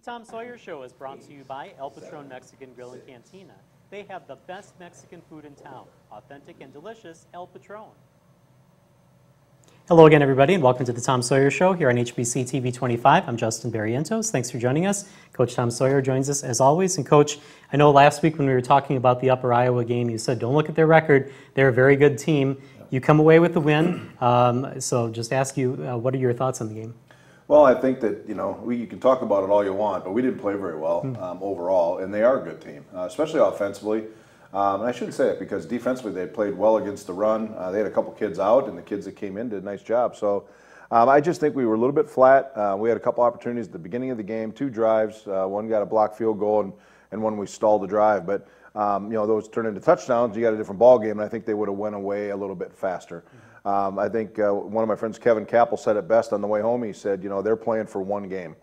Tom Sawyer Show is brought to you by El Patron Mexican Grill and Cantina. They have the best Mexican food in town. Authentic and delicious El Patron. Hello again, everybody, and welcome to the Tom Sawyer Show here on HBC TV 25. I'm Justin Barrientos. Thanks for joining us. Coach Tom Sawyer joins us as always. And Coach, I know last week when we were talking about the Upper Iowa game, you said don't look at their record. They're a very good team. You come away with the win. So just ask you, what are your thoughts on the game? Well, I think that, you can talk about it all you want, but we didn't play very well overall, and they are a good team, especially offensively. And I shouldn't say it because defensively they played well against the run. They had a couple kids out, and the kids that came in did a nice job. So I just think we were a little bit flat. We had a couple opportunities at the beginning of the game, 2 drives. One got a blocked field goal, and one we stalled the drive. But those turned into touchdowns. You got a different ball game, and I think they would have went away a little bit faster. I think one of my friends, Kevin Capel, said it best on the way home. He said, they're playing for one game.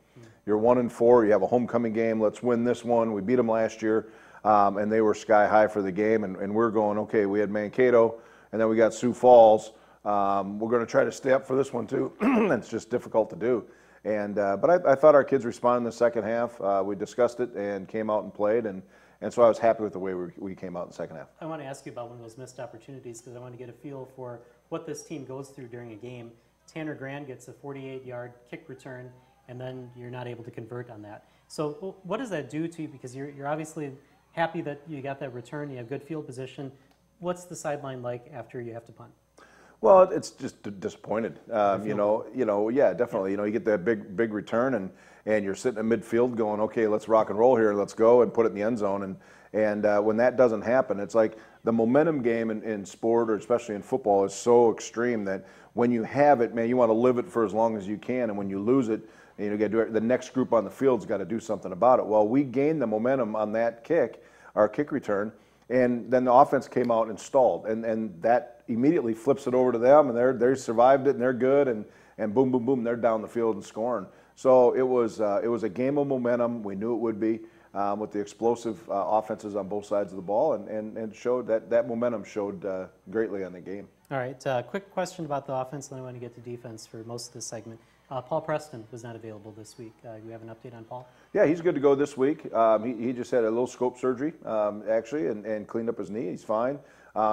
You're 1-4. You have a homecoming game. Let's win this one. We beat them last year, and they were sky high for the game. And we're going, okay, we had Mankato, and then we got Sioux Falls. We're going to try to stay up for this one, too. It's just difficult to do. But I thought our kids responded in the second half. We discussed it and came out and played. And so I was happy with the way we came out in the second half. I want to ask you about one of those missed opportunities because I want to get a feel for what this team goes through during a game. Tanner Grand gets a 48-yard kick return, and then you're not able to convert on that. So what does that do to you? Because you're obviously happy that you got that return, you have good field position. What's the sideline like after you have to punt? Well, it's just disappointed. Yeah, definitely. You get that big return, and you're sitting in midfield going, okay, let's rock and roll here, let's go, and put it in the end zone. And when that doesn't happen, it's like the momentum game in sport, or especially in football, is so extreme that when you have it, man, you want to live it for as long as you can. And when you lose it, you got to do it. The next group on the field's got to do something about it. Well, we gained the momentum on that kick, our kick return, and then the offense came out and stalled, and that immediately flips it over to them, and they survived it, and they're good, and boom, boom, boom, they're down the field and scoring. So it was a game of momentum. We knew it would be with the explosive offenses on both sides of the ball, and showed that momentum showed greatly on the game. All right, quick question about the offense, and then I want to get to defense for most of this segment. Paul Preston was not available this week. You have an update on Paul? Yeah, he's good to go this week. He just had a little scope surgery, actually, and cleaned up his knee. He's fine.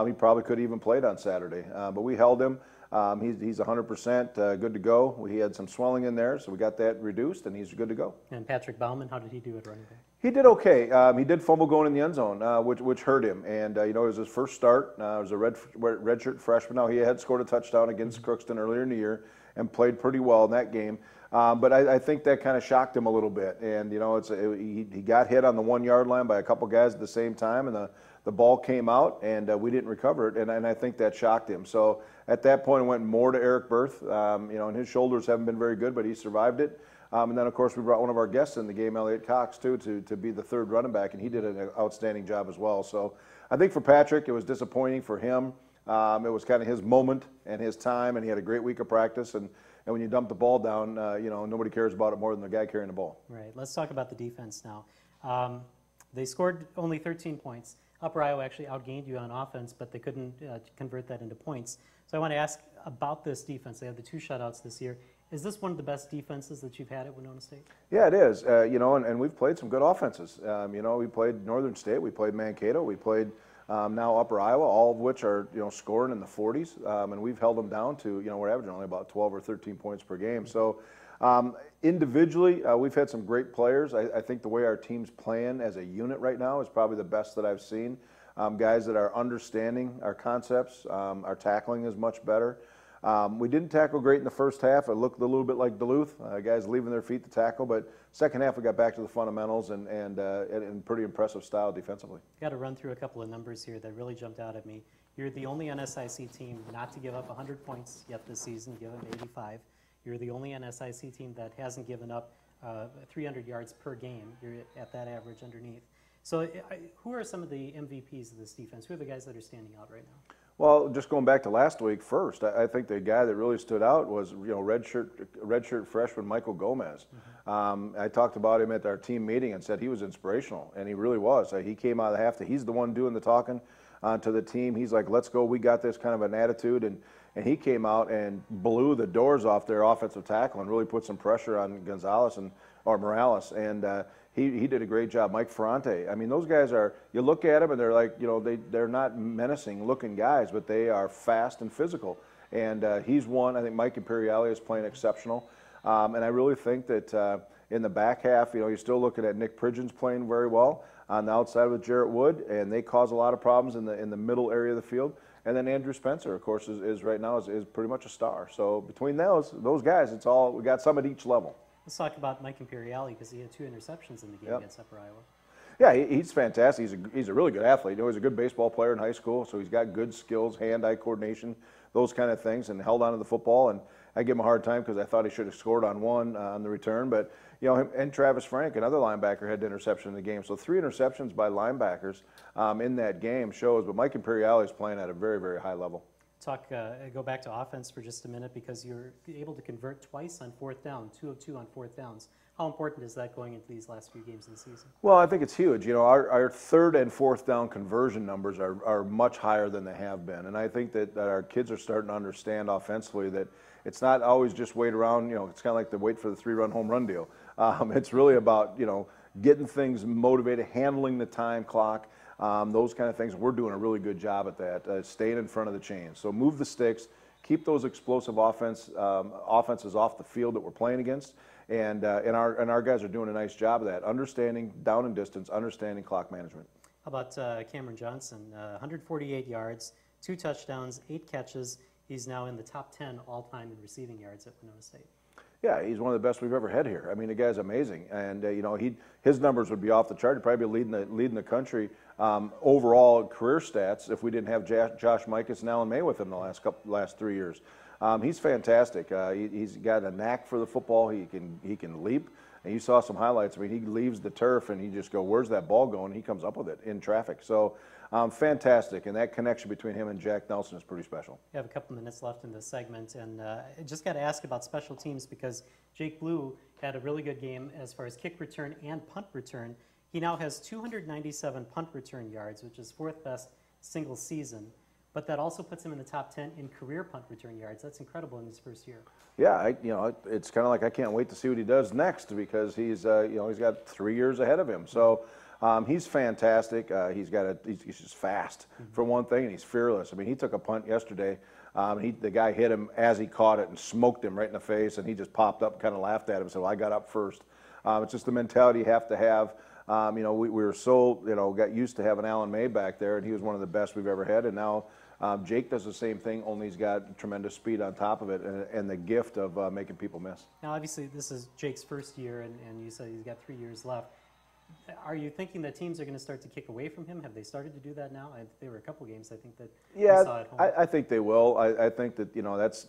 He probably could have even played on Saturday, but we held him. He's 100% good to go. He had some swelling in there, so we got that reduced, and he's good to go. And Patrick Bauman, how did he do at running back? He did okay. He did fumble going in the end zone, which hurt him. And, it was his first start. It was a redshirt freshman. Now, he had scored a touchdown against Crookston earlier in the year and played pretty well in that game. But I think that kind of shocked him a little bit. And, he got hit on the 1-yard line by a couple guys at the same time, and the ball came out, and we didn't recover it. And I think that shocked him. So at that point, it went more to Eric Berth. And his shoulders haven't been very good, but he survived it. And then, of course, we brought one of our guests in the game, Elliot Cox, too, to be the third running back, and he did an outstanding job as well. So I think for Patrick, it was disappointing for him. It was kind of his moment and his time, and he had a great week of practice. And when you dump the ball down, nobody cares about it more than the guy carrying the ball. Right. Let's talk about the defense now. They scored only 13 points. Upper Iowa actually outgained you on offense, but they couldn't convert that into points. So I want to ask about this defense. They had the 2 shutouts this year. Is this one of the best defenses that you've had at Winona State? Yeah, it is. And we've played some good offenses. We played Northern State, we played Mankato, we played now Upper Iowa, all of which are scoring in the 40s, and we've held them down to we're averaging only about 12 or 13 points per game. So individually, we've had some great players. I think the way our team's playing as a unit right now is probably the best that I've seen. Guys that are understanding our concepts, our tackling is much better. We didn't tackle great in the first half. It looked a little bit like Duluth, guys leaving their feet to tackle. But second half, we got back to the fundamentals and pretty impressive style defensively. Got to run through a couple of numbers here that really jumped out at me. You're the only NSIC team not to give up 100 points yet this season, given 85. You're the only NSIC team that hasn't given up 300 yards per game. You're at that average underneath. So who are some of the MVPs of this defense? Who are the guys that are standing out right now? Well, just going back to last week first, I think the guy that really stood out was redshirt freshman Michael Gomez. I talked about him at our team meeting and said he was inspirational, and he really was. He came out of the half. He's the one doing the talking to the team. He's like, "Let's go. We got this," kind of an attitude, and and he came out and blew the doors off their offensive tackle and really put some pressure on Morales, and he did a great job. Mike Ferrante. I mean, those guys are. You look at them and they're like, they're not menacing looking guys, but they are fast and physical. And he's one. I think Mike Imperiale is playing exceptional, and I really think that in the back half, you're still looking at Nick Pridgeon's playing very well on the outside with Jarrett Wood, and they cause a lot of problems in the middle area of the field. And then Andrew Spencer, of course, is right now is pretty much a star. So between those guys, we got some at each level. Let's talk about Mike Imperiale because he had 2 interceptions in the game against Upper Iowa. Yeah, he's fantastic. He's a really good athlete. He's a good baseball player in high school, so he's got good skills, hand-eye coordination, those kind of things, and held on to the football. And I give him a hard time because I thought he should have scored on one on the return. But him and Travis Frank, another linebacker, had an interception in the game. So 3 interceptions by linebackers in that game shows. But Mike Imperiale is playing at a very, very high level. Go back to offense for just a minute because you're able to convert twice on 4th down, 2 of 2 on 4th downs. How important is that going into these last few games of the season? Well, I think it's huge. Our 3rd and 4th down conversion numbers are much higher than they have been. And I think that our kids are starting to understand offensively that it's not always just wait around. It's kind of like the wait for the 3-run home run deal. It's really about, getting things motivated, handling the time clock, those kind of things. We're doing a really good job at that, staying in front of the chains. So move the sticks, keep those explosive offenses off the field that we're playing against. And our guys are doing a nice job of that, understanding down and distance, understanding clock management. How about Cameron Johnson? 148 yards, 2 touchdowns, 8 catches. He's now in the top 10 all-time in receiving yards at Winona State. Yeah, he's one of the best we've ever had here. I mean, the guy's amazing, and his numbers would be off the chart. He'd probably be leading the country overall career stats if we didn't have Josh Mikas and Alan May with him the last 3 years. He's fantastic. He's got a knack for the football. He can leap. And you saw some highlights. I mean, he leaves the turf and he just go, "Where's that ball going?" He comes up with it in traffic. So fantastic. And that connection between him and Jack Nelson is pretty special. We have a couple minutes left in this segment, and I just got to ask about special teams because Jake Blue had a really good game as far as kick return and punt return. He now has 297 punt return yards, which is 4th best single season. But that also puts him in the top 10 in career punt return yards. That's incredible in his first year. Yeah, it's kind of like I can't wait to see what he does next because he's got 3 years ahead of him. So he's fantastic. He's just fast for one thing, and he's fearless. I mean, he took a punt yesterday. The guy hit him as he caught it and smoked him right in the face, and he just popped up and kind of laughed at him and said, "Well, I got up first." It's just the mentality you have to have. We were so got used to having Alan May back there, and he was one of the best we've ever had. And now Jake does the same thing, only he's got tremendous speed on top of it and the gift of making people miss. Now, obviously, this is Jake's first year, and you said he's got 3 years left. Are you thinking that teams are going to start to kick away from him? Have they started to do that now? There were a couple games I think that we saw at home. I think they will. I think that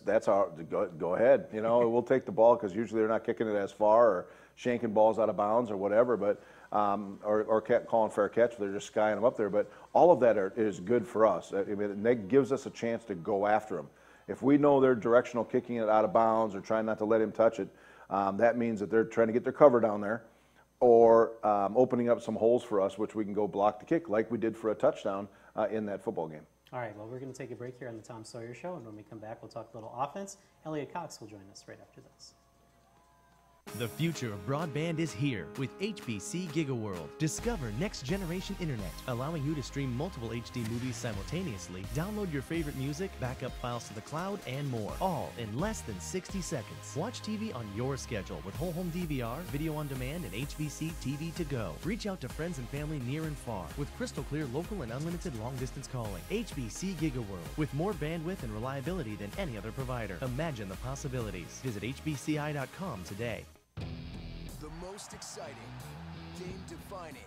that's our go ahead. We'll take the ball because usually they're not kicking it as far or shanking balls out of bounds or whatever, but or calling fair catch. They're just skying them up there. But all of that is good for us. I mean, that gives us a chance to go after them. If we know they're directional kicking it out of bounds or trying not to let him touch it, that means that they're trying to get their cover down there, or opening up some holes for us, which we can go block the kick like we did for a touchdown in that football game. All right, well, we're going to take a break here on the Tom Sawyer Show, and when we come back, we'll talk a little offense. Elliot Cox will join us right after this. The future of broadband is here with HBC GigaWorld. Discover next-generation internet, allowing you to stream multiple HD movies simultaneously, download your favorite music, backup files to the cloud, and more, all in less than 60 seconds. Watch TV on your schedule with Whole Home DVR, video on demand, and HBC TV to go. Reach out to friends and family near and far with crystal clear local and unlimited long-distance calling. HBC GigaWorld, with more bandwidth and reliability than any other provider. Imagine the possibilities. Visit hbci.com today. The most exciting, game-defining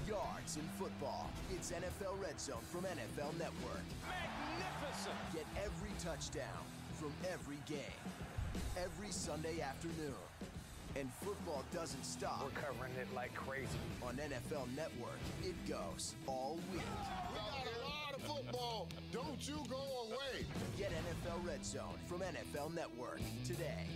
yards in football. It's NFL Red Zone from NFL Network. Magnificent! Get every touchdown from every game, every Sunday afternoon. And football doesn't stop. We're covering it like crazy. On NFL Network, it goes all week. We got a lot of football. Don't you go away. Get NFL Red Zone from NFL Network today.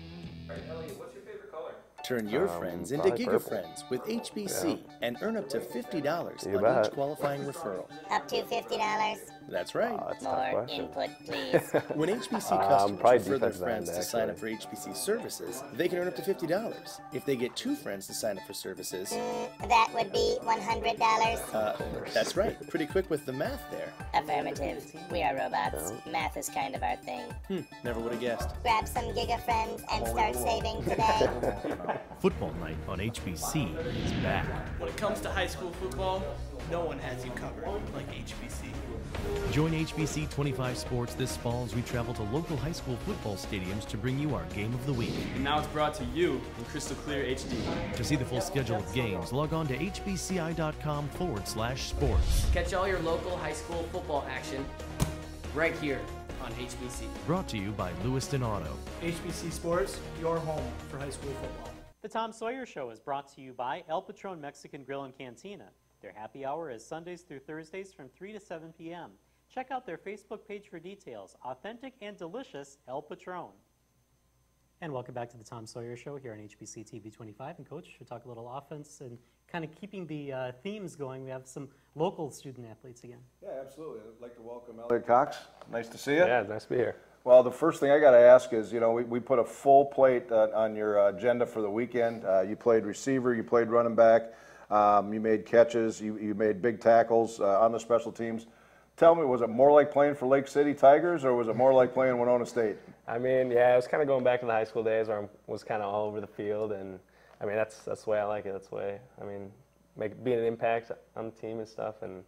All right, Elliot, what's your favorite color? Turn your friends into probably Giga purple. Friends with HBC and earn up to $50 You on bet. each qualifying referral. Up to $50. That's right. That's a tough More question. input, please. When HBC customers probably refer their defensive friends end, to sign up actually. for HBC services, they can earn up to $50. If they get 2 friends to sign up for services, That would be $100. that's right. Pretty quick with the math there. Affirmative. We are robots. Math is kind of our thing. Never would have guessed. Grab some Giga Friends and start saving today. Football night on HBC is back. When it comes to high school football, no one has you covered like HBC. Join HBC 25 Sports this fall as we travel to local high school football stadiums to bring you our game of the week. And now it's brought to you in crystal clear HD. To see the full schedule of games, log on to hbci.com/sports. Catch all your local high school football action right here on HBC. Brought to you by Lewiston Auto. HBC Sports, your home for high school football. The Tom Sawyer Show is brought to you by El Patron Mexican Grill and Cantina. Their happy hour is Sundays through Thursdays from 3 to 7 p.m. Check out their Facebook page for details. Authentic and delicious El Patron. And welcome back to the Tom Sawyer Show here on HBC TV 25. And Coach, we talk a little offense and kind of keeping the themes going. We have some local student athletes again. Yeah, absolutely. I'd like to welcome Elliot Cox. Nice to see you. Yeah, nice to be here. Well, the first thing I got to ask is, you know, we put a full plate on your agenda for the weekend. You played receiver, you played running back, you made catches, you made big tackles on the special teams. Tell me, was it more like playing for Lake City Tigers or was it more like playing Winona State? I mean, yeah, I was kind of going back to the high school days where I was kind of all over the field, and I mean, that's the way I like it. That's the way, I mean, being an impact on the team and stuff, and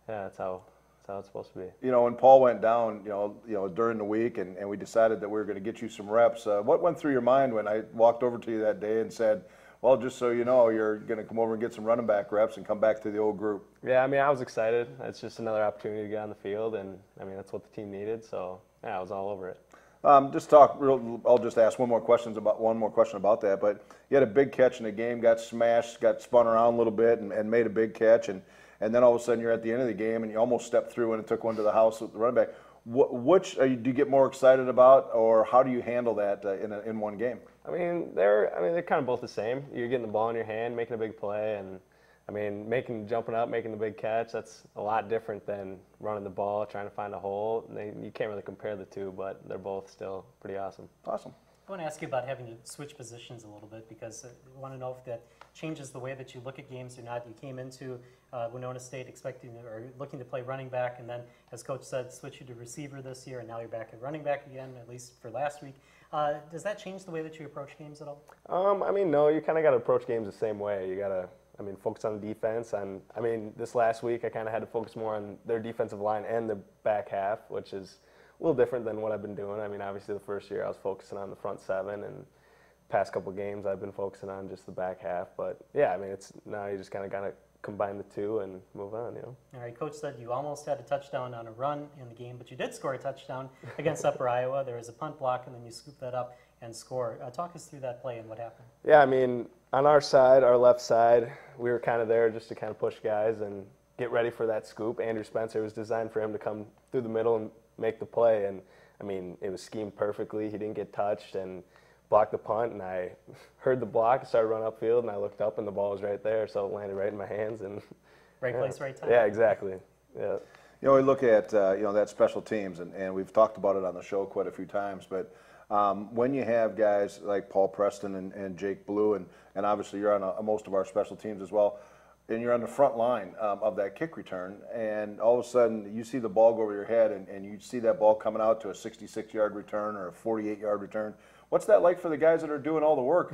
yeah, that's how it's supposed to be. You know, when Paul went down, you know, during the week, and we decided that we were going to get you some reps. What went through your mind when I walked over to you that day and said, well, just so you know, you're going to come over and get some running back reps and come back to the old group? Yeah, I mean, I was excited. It's just another opportunity to get on the field, and I mean, that's what the team needed. So yeah, I was all over it. I'll just ask one more question about that. But you had a big catch in the game, got smashed, got spun around a little bit, and made a big catch, and then all of a sudden you're at the end of the game and you almost stepped through and took one to the house with the running back. Which do you get more excited about, or how do you handle that in one game? I mean, they're kind of both the same. You're getting the ball in your hand, making a big play, and I mean, jumping up, making the big catch. That's a lot different than running the ball, trying to find a hole. You can't really compare the two, but they're both still pretty awesome. Awesome. I want to ask you about having to switch positions a little bit because I want to know if that changes the way that you look at games or not. You came into Winona State looking to play running back, and then, as Coach said, switch you to receiver this year, and now you're back at running back again, at least for last week. Does that change the way that you approach games at all? I mean, no. You kind of got to approach games the same way. You got to, focus on the defense. And this last week I kind of had to focus more on their defensive line and the back half, which is a little different than what I've been doing. I mean, obviously the first year I was focusing on the front seven, and past couple games I've been focusing on just the back half. But yeah, I mean, now you just kind of got to combine the two and move on, you know. All right, Coach said you almost had a touchdown on a run in the game, but you did score a touchdown against Upper Iowa. There was a punt block, and then you scooped that up and score. Talk us through that play and what happened. Yeah, I mean, on our side, our left side, we were kind of there just to kind of push guys and get ready for that scoop. Andrew Spencer, was designed for him to come through the middle and make the play, and I mean, it was schemed perfectly. He didn't get touched and blocked the punt, and I heard the block, started running upfield, and I looked up, and the ball was right there, so it landed right in my hands. And right place, right time. Yeah, exactly. Yeah. You know, we look at that special teams, and we've talked about it on the show quite a few times, but when you have guys like Paul Preston and Jake Blue, and obviously you're on most of our special teams as well, and you're on the front line of that kick return, and all of a sudden you see the ball go over your head, and you see that ball coming out to a 66-yard return or a 48-yard return. What's that like for the guys that are doing all the work?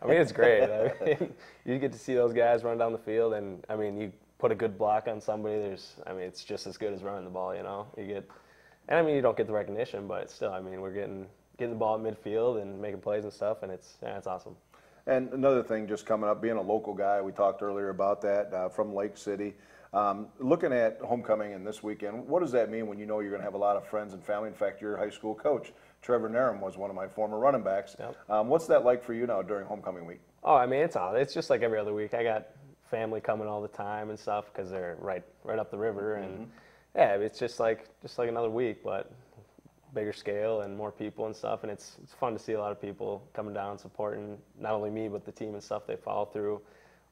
I mean, it's great. I mean, you get to see those guys run down the field, and I mean, you put a good block on somebody. It's just as good as running the ball, you know. You don't get the recognition, but it's still, I mean, we're getting the ball at midfield and making plays and stuff, and it's awesome. And another thing, just coming up, being a local guy, we talked earlier about that, from Lake City. Looking at homecoming and this weekend, what does that mean when you know you're going to have a lot of friends and family? In fact, your high school coach, Trevor Narum, was one of my former running backs. Yep. What's that like for you now during homecoming week? Oh, I mean, it's just like every other week. I got family coming all the time and stuff because they're right up the river, and yeah, it's just like another week. But bigger scale and more people and stuff, and it's fun to see a lot of people coming down supporting not only me but the team and stuff. They follow through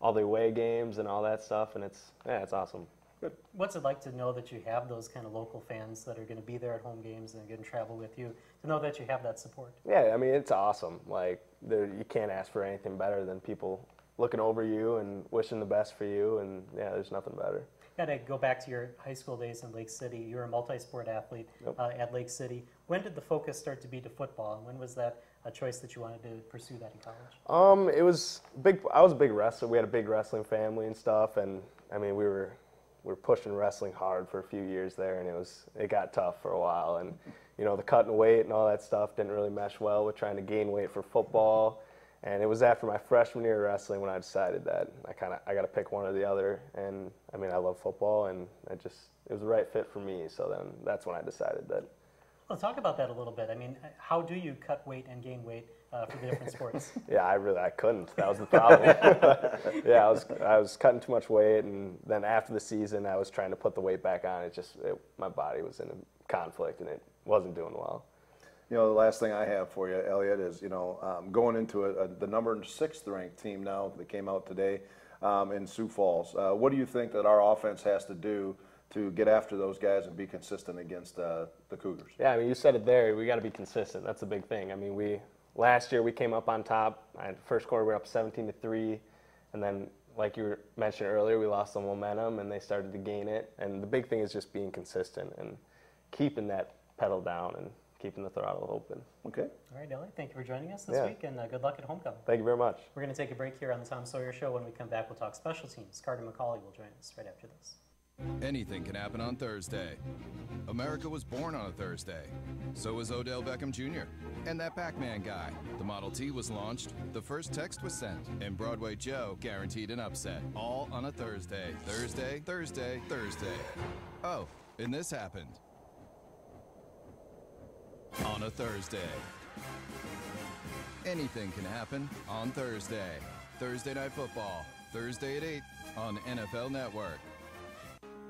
all the away games and all that stuff, and it's awesome. Good. What's it like to know that you have those kind of local fans that are going to be there at home games and going to travel with you, to know that you have that support? Yeah, I mean, it's awesome. Like, you can't ask for anything better than people looking over you and wishing the best for you, and yeah, there's nothing better. Got to go back to your high school days in Lake City. You were a multi-sport athlete at Lake City. When did the focus start to be to football, and when was that a choice that you wanted to pursue that in college? It was big. I was a big wrestler. We had a big wrestling family and stuff, and I mean, we were pushing wrestling hard for a few years there, and it got tough for a while, and you know, the cutting weight and all that stuff didn't really mesh well with trying to gain weight for football. And it was after my freshman year of wrestling when I decided that I got to pick one or the other. And I mean, I love football, and it was the right fit for me. So then that's when I decided that. Well, talk about that a little bit. I mean, how do you cut weight and gain weight for the different sports? Yeah, I couldn't. That was the problem. Yeah, I was cutting too much weight, and then after the season, I was trying to put the weight back on. My body was in a conflict, and it wasn't doing well. You know, the last thing I have for you, Elliot, is, you know, going into the number 6th ranked team now that came out today in Sioux Falls. What do you think that our offense has to do to get after those guys and be consistent against the Cougars? Yeah, I mean, you said it there. We got to be consistent. That's a big thing. I mean, last year we came up on top. First quarter we were up 17-3, and then, like you mentioned earlier, we lost some momentum and they started to gain it. And the big thing is just being consistent and keeping that pedal down and keeping the throttle open. Okay. All right, Elliot, thank you for joining us this week, and good luck at homecoming. Thank you very much. We're going to take a break here on the Tom Sawyer Show. When we come back, we'll talk special teams. Carter McCauley will join us right after this. Anything can happen on Thursday. America was born on a Thursday. So was Odell Beckham Jr. and that Pac-Man guy. The Model T was launched, the first text was sent, and Broadway Joe guaranteed an upset. All on a Thursday. Thursday, Thursday, Thursday. Oh, and this happened on a Thursday. Anything can happen on Thursday. Thursday Night Football, Thursday at 8 on NFL Network.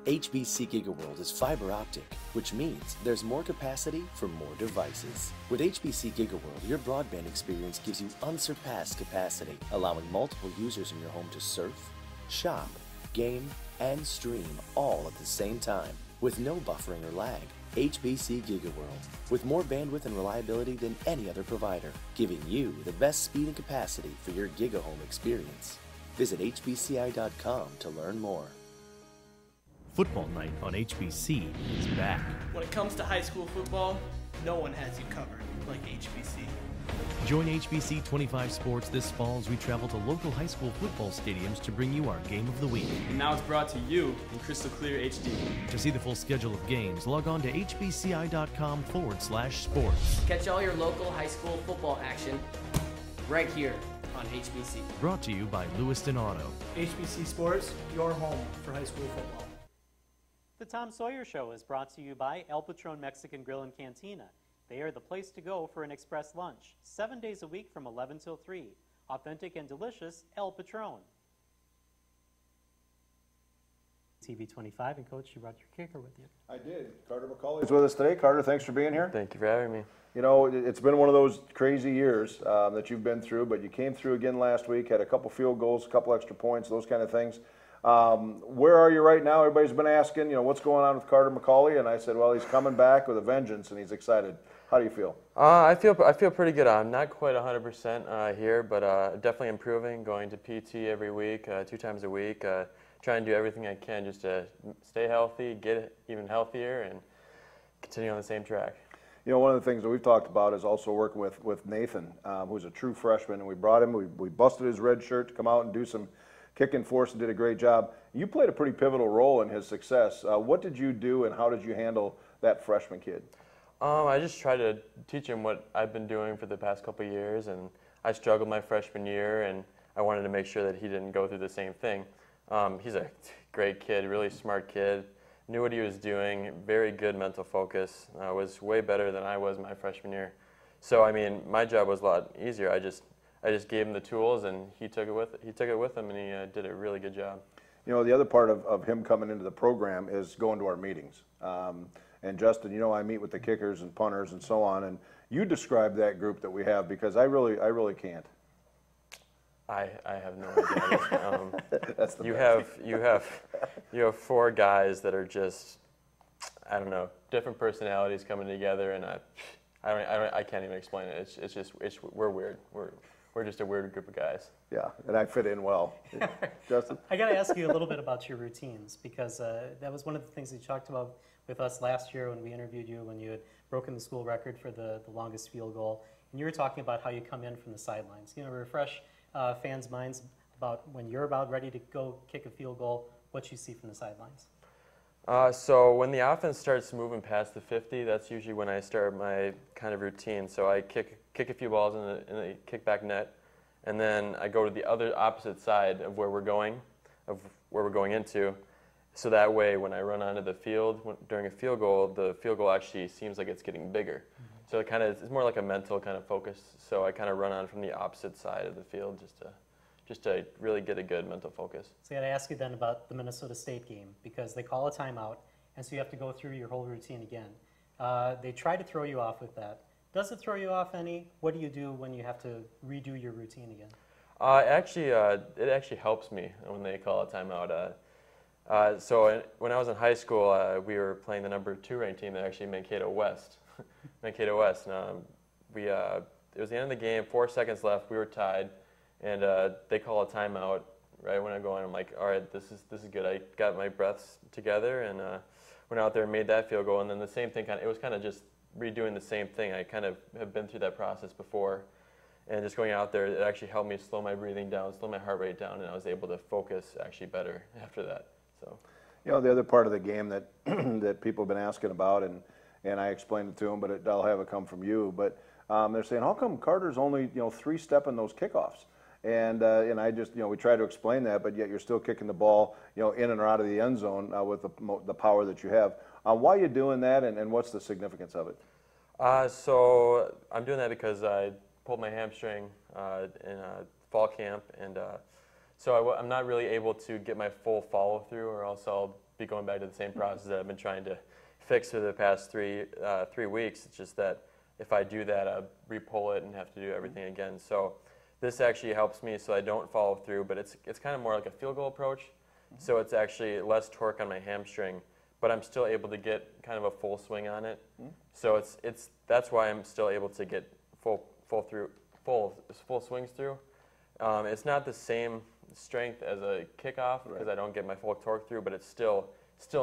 HBC GigaWorld is fiber optic, which means there's more capacity for more devices. With HBC GigaWorld, your broadband experience gives you unsurpassed capacity, allowing multiple users in your home to surf, shop, game, and stream all at the same time, with no buffering or lag. HBC GigaWorld, with more bandwidth and reliability than any other provider, giving you the best speed and capacity for your GigaHome experience. Visit hbci.com to learn more. Football night on HBC is back. When it comes to high school football, no one has you covered like HBC. Join HBC 25 Sports this fall as we travel to local high school football stadiums to bring you our game of the week. And now it's brought to you in crystal clear HD. To see the full schedule of games, log on to hbci.com/sports. Catch all your local high school football action right here on HBC. Brought to you by Lewiston Auto. HBC Sports, your home for high school football. The Tom Sawyer Show is brought to you by El Patron Mexican Grill and Cantina. They are the place to go for an express lunch, 7 days a week from 11 till 3. Authentic and delicious El Patron. TV 25, and Coach, you brought your kicker with you. I did. Carter McCauley is with us today. Carter, thanks for being here. Thank you for having me. You know, it's been one of those crazy years that you've been through, but you came through again last week, had a couple field goals, a couple extra points, those kind of things. Where are you right now? Everybody's been asking, you know, what's going on with Carter McCauley, and I said, well, he's coming back with a vengeance, and he's excited. How do you feel? I feel pretty good. I'm not quite 100% here, but definitely improving. Going to PT every week, 2 times a week. Trying to do everything I can just to stay healthy, get even healthier, and continue on the same track. You know, one of the things that we've talked about is also working with Nathan, who's a true freshman, and we brought him. We busted his red shirt to come out and do some kicking for us and did a great job. You played a pretty pivotal role in his success. What did you do, and how did you handle that freshman kid? I just tried to teach him what I've been doing for the past couple of years, and I struggled my freshman year, and I wanted to make sure that he didn't go through the same thing. He's a great kid, really smart kid, knew what he was doing, very good mental focus, was way better than I was my freshman year. So, I mean, my job was a lot easier. I just gave him the tools, and he took it with him, and he did a really good job. You know, the other part of him coming into the program is going to our meetings. And Justin, you know, I meet with the kickers and punters and so on, and you describe that group that we have, because I really can't. I have no idea. That's the you have 4 guys that are just, I don't know, different personalities coming together, and I can't even explain it. It's just we're weird. We're just a weird group of guys. Yeah, and I fit in well. Justin? I got to ask you a little bit about your routines, because that was one of the things you talked about with us last year when we interviewed you, when you had broken the school record for the longest field goal. And you were talking about how you come in from the sidelines. You know, refresh fans' minds about when you're about ready to go kick a field goal, what you see from the sidelines. So when the offense starts moving past the 50, that's usually when I start my kind of routine. So I kick a few balls in the kickback net, and then I go to the opposite side of where we're going into. So that way, when I run onto the field during a field goal, the field goal actually seems like it's getting bigger. Mm-hmm. So it's more like a mental kind of focus. So I kind of run on from the opposite side of the field just to really get a good mental focus. So I got to ask you then about the Minnesota State game, because they call a timeout, and so you have to go through your whole routine again. They try to throw you off with that. Does it throw you off any? What do you do when you have to redo your routine again? It actually helps me when they call a timeout. So when I was in high school, we were playing the number 2 ranked team, actually Mankato West. Mankato West. And, it was the end of the game, 4 seconds left. We were tied, and they call a timeout right when I go in. I'm like, all right, this is good. I got my breaths together and went out there and made that field goal. And then the same thing, it was kind of just redoing the same thing. I kind of have been through that process before, and just going out there, it actually helped me slow my breathing down, slow my heart rate down, and I was able to focus actually better after that. So, you know, the other part of the game that that people have been asking about, and I explained it to them, but I'll have it come from you. But they're saying, how come Carter's only 3-stepping those kickoffs? And I just we try to explain that, but yet you're still kicking the ball in and out of the end zone with the power that you have. Why are you doing that, and what's the significance of it? So I'm doing that because I pulled my hamstring in fall camp, and so I'm not really able to get my full follow through, or else I'll be going back to the same process that I've been trying to fix for the past three weeks. It's just that if I do that, I re-pull it and have to do everything again. So this actually helps me so I don't follow through, but it's kind of more like a field goal approach. So it's actually less torque on my hamstring, but I'm still able to get kind of a full swing on it. So that's why I'm still able to get full swings through. It's not the same strength as a kickoff because I don't get my full torque through, but it's still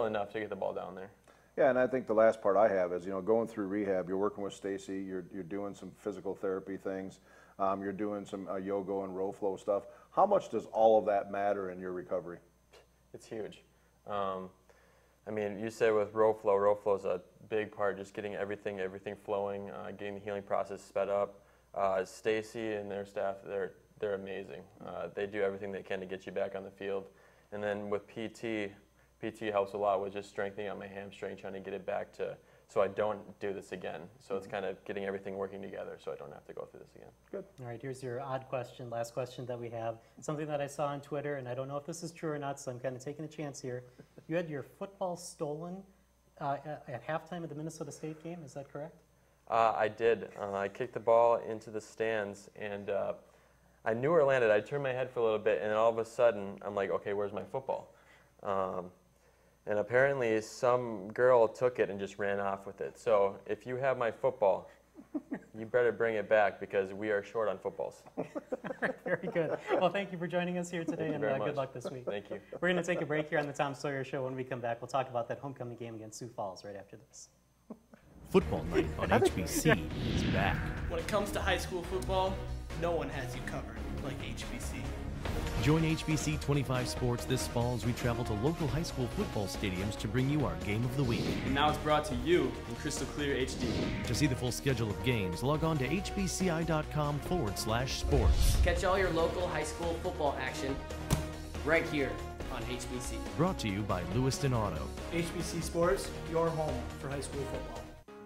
enough to get the ball down there. Yeah, and I think the last part I have is going through rehab. You're working with Stacy. You're doing some physical therapy things. You're doing some yoga and row flow stuff. How much does all of that matter in your recovery? It's huge. I mean, you said with row flow is a big part, just getting everything flowing, getting the healing process sped up. Stacy and their staff, they're amazing. They do everything they can to get you back on the field. And then with PT helps a lot with just strengthening out my hamstring, trying to get it back to so I don't do this again. So it's kind of getting everything working together so I don't have to go through this again. Good. All right, here's your odd question, last question that we have. Something that I saw on Twitter, and I don't know if this is true or not, so I'm kind of taking a chance here. You had your football stolen at halftime of the Minnesota State game, is that correct? I did. I kicked the ball into the stands, and I knew where it landed. I turned my head for a little bit, and all of a sudden, I'm like, okay, where's my football? And apparently some girl took it and just ran off with it. So if you have my football, you better bring it back because we are short on footballs. Very good. Well, thank you for joining us here today, and good luck this week. Thank you. We're going to take a break here on the Tom Sawyer Show. When we come back, we'll talk about that homecoming game against Sioux Falls right after this. Football night on HBC is back. When it comes to high school football, no one has you covered like HBC. Join HBC 25 Sports this fall as we travel to local high school football stadiums to bring you our game of the week. And now it's brought to you in crystal clear HD. To see the full schedule of games, log on to hbci.com/sports. Catch all your local high school football action right here on HBC. Brought to you by Lewiston Auto. HBC Sports, your home for high school football.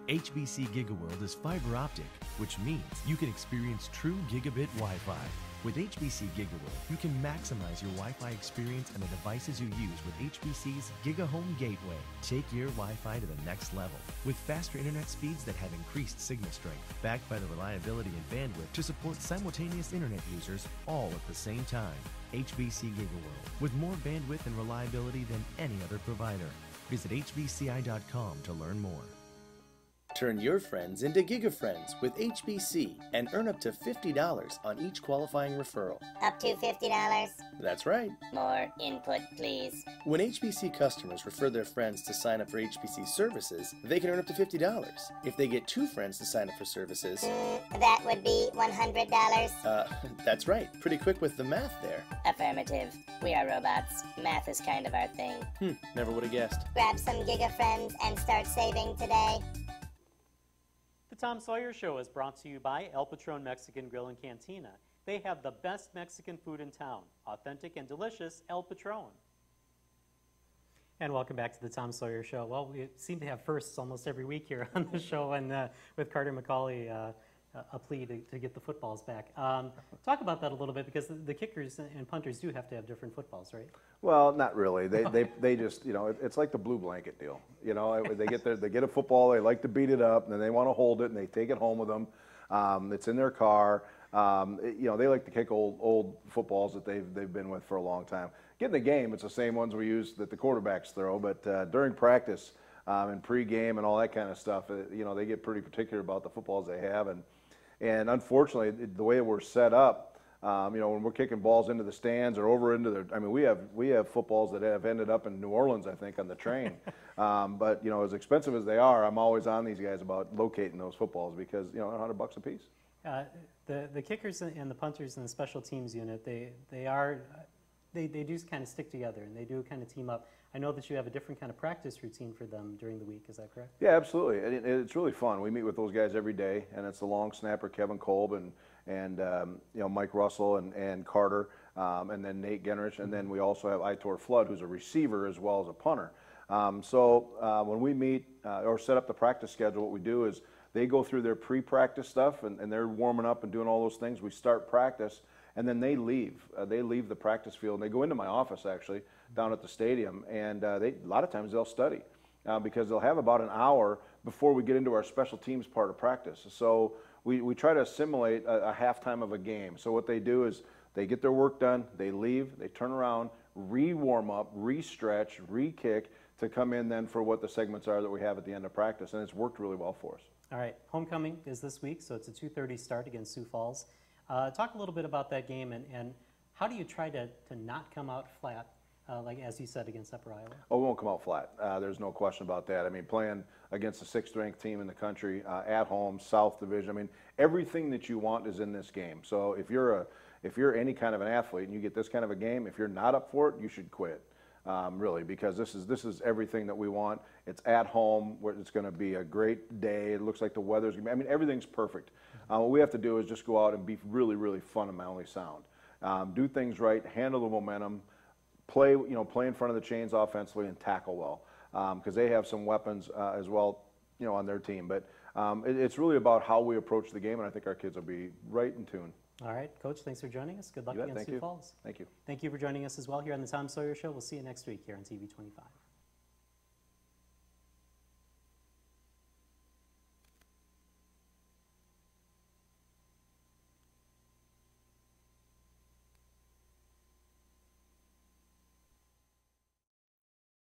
HBC GigaWorld is fiber optic, which means you can experience true gigabit Wi-Fi. With HBC GigaWorld, you can maximize your Wi-Fi experience and the devices you use with HBC's GigaHome Gateway. Take your Wi-Fi to the next level with faster internet speeds that have increased signal strength, backed by the reliability and bandwidth to support simultaneous internet users all at the same time. HBC GigaWorld, with more bandwidth and reliability than any other provider. Visit hbci.com to learn more. Turn your friends into GigaFriends with HBC and earn up to $50 on each qualifying referral. Up to $50? That's right. More input, please. When HBC customers refer their friends to sign up for HBC services, they can earn up to $50. If they get 2 friends to sign up for services... that would be $100? That's right. Pretty quick with the math there. Affirmative. We are robots. Math is kind of our thing. Never would have guessed. Grab some GigaFriends and start saving today. The Tom Sawyer Show is brought to you by El Patron Mexican Grill and Cantina. They have the best Mexican food in town. Authentic and delicious El Patron. And welcome back to the Tom Sawyer Show. Well, we seem to have firsts almost every week here on the show, and with Carter McCauley, a plea to get the footballs back. Talk about that a little bit, because the kickers and punters do have to have different footballs, right? Well, not really. They just, you know, it's like the blue blanket deal. You know, they get a football, they like to beat it up, and then they want to hold it, and they take it home with them. It's in their car. You know, they like to kick old footballs that they've been with for a long time. Get in the game, it's the same ones we use that the quarterbacks throw, but during practice and pregame and all that kind of stuff, you know, they get pretty particular about the footballs they have, and unfortunately, the way we're set up, you know, when we're kicking balls into the stands or over into the, I mean, we have footballs that have ended up in New Orleans, I think, on the train. But you know, as expensive as they are, I'm always on these guys about locating those footballs because, you know, they're $100 a piece. The kickers and the punters and the special teams unit, they do kind of stick together, and they do kind of team up. I know that you have a different kind of practice routine for them during the week. Is that correct? Yeah, absolutely. It's really fun. We meet with those guys every day, and it's the long snapper Kevin Kolb and you know, Mike Russell and Carter, and then Nate Genrich, and then we also have Itor Flood, who's a receiver as well as a punter. So when we meet or set up the practice schedule, what we do is they go through their pre-practice stuff, and they're warming up and doing all those things. We start practice, and then they leave. They leave the practice field, and they go into my office, actually, down at the stadium, and a lot of times they'll study because they'll have about an hour before we get into our special teams part of practice. So we try to assimilate a halftime of a game. So what they do is they get their work done, they leave, they turn around, re-warm up, re-stretch, re-kick to come in then for what the segments are that we have at the end of practice, and it's worked really well for us. All right, homecoming is this week, so it's a 2:30 start against Sioux Falls. Talk a little bit about that game, and how do you try to not come out flat, like as you said, against Upper Iowa? Oh, we won't come out flat. There's no question about that. I mean, playing against the 6th-ranked team in the country, at home, South Division, I mean, everything that you want is in this game. So if you're any kind of an athlete and you get this kind of a game, if you're not up for it, you should quit. Really, because this is everything that we want. It's at home, where it's going to be a great day. It looks like the weather's going to be, I mean, everything's perfect. What we have to do is just go out and be really, really fundamentally sound. Do things right, handle the momentum, play in front of the chains offensively, and tackle well, because they have some weapons as well, you know, on their team. But it's really about how we approach the game, and I think our kids will be right in tune. All right, Coach, thanks for joining us. Good luck against Sioux Falls. Thank you. Thank you for joining us as well here on the Tom Sawyer Show. We'll see you next week here on TV 25.